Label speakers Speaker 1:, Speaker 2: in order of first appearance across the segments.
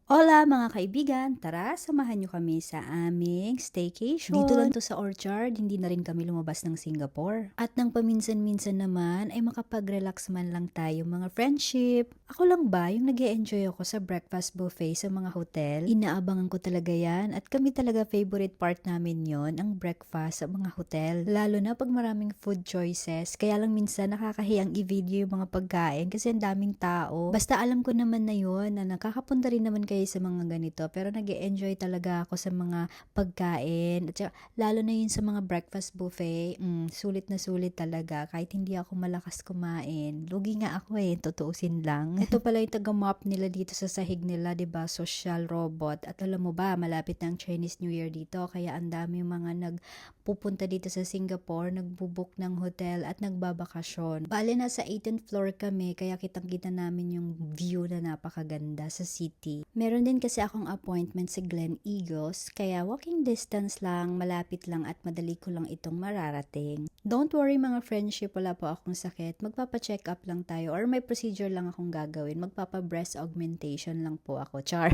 Speaker 1: Hola mga kaibigan! Tara, samahan nyo kami sa aming staycation. Dito lang to sa Orchard, hindi na rin kami lumabas ng Singapore. At nang paminsan-minsan naman ay makapag-relax man lang tayo mga friendship. Ako lang ba yung nag enjoy ako sa breakfast buffet sa mga hotel? Inaabangan ko talaga yan at kami talaga favorite part namin yon ang breakfast sa mga hotel. Lalo na pag maraming food choices, kaya lang minsan nakakahiyang i-video yung mga pagkain kasi ang daming tao. Basta alam ko naman na yon na nakakapunta rin naman kayo sa mga ganito, pero nag-enjoy talaga ako sa mga pagkain at saka, lalo na yun sa mga breakfast buffet. Sulit na sulit talaga kahit hindi ako malakas kumain. Lugi nga ako tutuusin lang. Ito pala yung taga-mop nila dito sa sahig nila, 'di ba? Social robot. At alam mo ba, malapit na ang Chinese New Year dito, kaya ang dami mga nagpupunta dito sa Singapore, nagbo-book ng hotel at nagbabakasyon. Bale nasa 18th floor kami, kaya kitang-kita namin yung view na napakaganda sa city. Meron din kasi akong appointment sa Glen Eagles, kaya walking distance lang, malapit lang at madali ko lang itong mararating. Don't worry mga friendship, wala po akong sakit. Magpapa-check up lang tayo or may procedure lang akong gagawin. Magpapa-breast augmentation lang po ako. Char!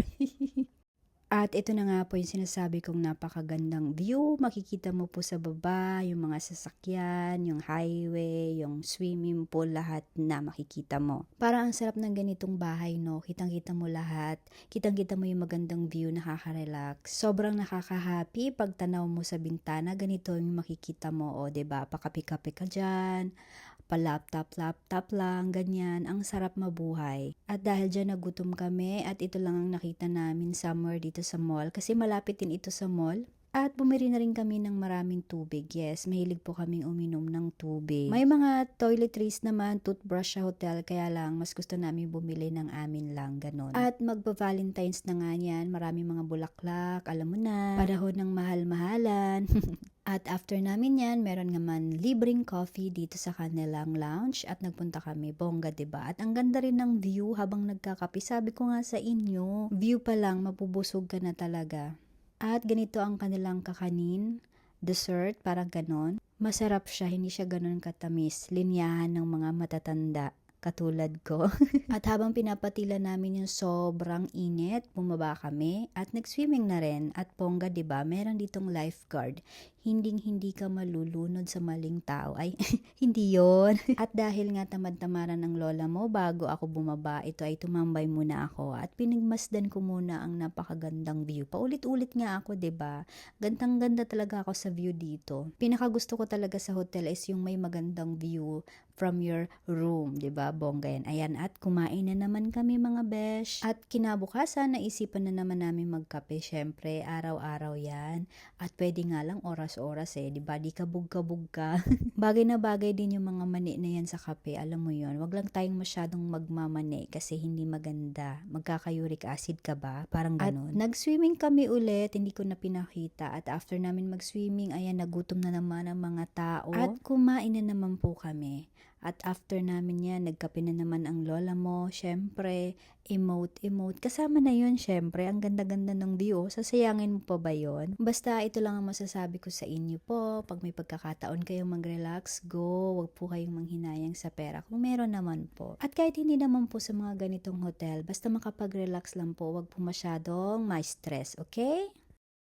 Speaker 1: At ito na nga po yung sinasabi kong napakagandang view. Makikita mo po sa baba yung mga sasakyan, yung highway, yung swimming pool, lahat na makikita mo. Parang ang sarap ng ganitong bahay, no? Kitang-kita mo lahat. Kitang-kita mo yung magandang view, nakaka-relax. Sobrang nakaka-happy pag tanaw mo sa bintana, ganito yung makikita mo. O, 'di ba? Pakapi-kapi ka dyan, pa-laptop lang, ganyan. Ang sarap mabuhay. At dahil dyan nagutom kami at ito lang ang nakita namin somewhere dito sa mall kasi malapit din ito sa mall. At bumili na rin kami ng maraming tubig. Yes, mahilig po kaming uminom ng tubig. May mga toiletries naman, toothbrush sa hotel, kaya lang mas gusto namin bumili ng amin lang, ganon. At magpa-Valentine's na nga yan, maraming mga bulaklak, alam mo na, panahon ng mahal-mahalan. At after namin yan, meron naman libreng coffee dito sa kanilang lounge at nagpunta kami, bongga 'di ba? At ang ganda rin ng view habang nagkakape. Sabi ko nga sa inyo, view pa lang mapubusog ka na talaga. At ganito ang kanilang kakanin, dessert, parang ganon. Masarap siya, hindi siya ganon katamis. Linyahan ng mga matatanda katulad ko. At habang pinapatila namin yung sobrang init, bumaba kami at nag-swimming na rin. At bongga 'di ba? Meron ditong lifeguard. Hindi ka malulunod sa maling tao. Ay, hindi yon. At dahil nga tamad-tamaran ng lola mo, bago ako bumaba, ito ay tumambay muna ako at pinigmasdan ko muna ang napakagandang view. Paulit-ulit nga ako, 'di ba? Gandang-ganda talaga ako sa view dito. Pinakagusto ko talaga sa hotel is yung may magandang view from your room, 'di ba? Bongga yan. Ayan, at kumain na naman kami mga besh. At kinabukasan, naisipan na naman namin magkape. Syempre, araw-araw yan. At pwede nga lang oras-oras 'di ba? Di kabog-kabog ka. Bagay na bagay din yung mga mani na yan sa kape, alam mo yon. Wag lang tayong masyadong magmamani kasi hindi maganda. Magkaka-uric acid ka ba? Parang ganun. At nag-swimming kami ulit, hindi ko na pinakita. At after namin mag-swimming, ayan, nagutom na naman ang mga tao. At kumain na naman po kami. At after namin yan, nagkape na naman ang lola mo. Syempre, emote. Kasama na yun, syempre. Ang ganda-ganda ng view. Sasayangin mo pa ba yun? Basta ito lang ang masasabi ko sa inyo po. Pag may pagkakataon kayong mag-relax, go. Huwag po kayong manghinayang sa pera kung meron naman po. At kahit hindi naman po sa mga ganitong hotel, basta makapag-relax lang po. Huwag po masyadong ma-stress, okay?